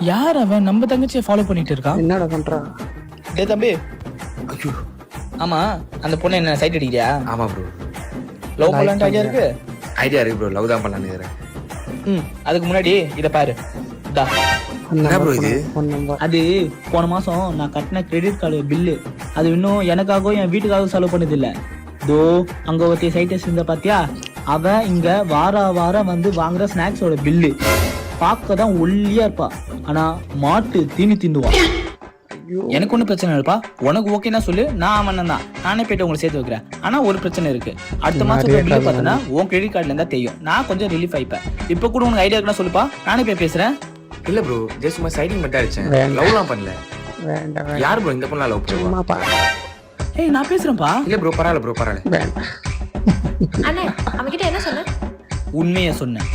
யார் அவன் நம்ம தங்கச்சியை ஃபாலோ பண்ணிட்டு இருக்கான்? என்னடா பண்றா? டேய் தம்பி, ஐயோ ஆமா அந்த பொண்ணு என்ன சைட் அடிக்கிறியா? ஆமா ப்ரோ, லவ் பண்ணலான்ட்டு ஐடியா இருக்கு? ஐடியா இருக்கு ப்ரோ, லவ் தான் பண்ணலான்னு இருக்கிறேன். அதுக்கு முன்னாடி இதை பாரு. தா என்ன ப்ரோ இது? Phone number. அது போன மாசம் நான் கட்டின கிரெடிட் கார்டு பில்லு. அது இன்னும் எனக்காகவும் என் வீட்டுக்காகவும் செலவு பண்ணது இல்ல. தோ அங்க ஒருத்தி சைட்டஸ் இருந்த பாத்தியா, அவன் இங்க வாரம் வந்து வாங்குற ஸ்நாக்ஸோட பில்லு. பார்க்க தான் ஒல்லியா இருப்பா, ஆனா மாட்டு தீனி தின்னுவான். எனக்கு ஒன்றும் பிரச்சனை இல்லப்பா, உனக்கு ஓகேன்னா சொல்லு, நான் அவன் தான், நானே போயிட்டு உங்களை சேர்த்து வைக்கிறேன். ஆனா ஒரு பிரச்சனை இருக்கு, அடுத்த மாசம் பில்லு பார்த்தனா உன் கிரெடிட் கார்டுல இருந்தா தெரியும், நான் கொஞ்சம் ரிலீஃப் ஆயிப்பேன். இப்ப கூட உனக்கு ஐடியா இருக்குன்னா சொல்லுப்பா, நானே போய் பேசுறேன். இல்ல ப்ரோ, ஜஸ்ட் சும்மா சைடிங் மட்டும் அடிச்சேன், லவ்லாம் பண்ணல. வேண்டாம் யார் ப்ரோ இந்த பொண்ணா லவ் பண்ணுவா? வேண்டாம். ஏய் நான் பேசுறேன்ப்பா. இல்ல ப்ரோ பரவாயில்ல ப்ரோ, பரவாயில்ல. வேண்டாம். அண்ணே அவன்கிட்ட என்ன சொன்ன? உண்மையை சொன்னேன்.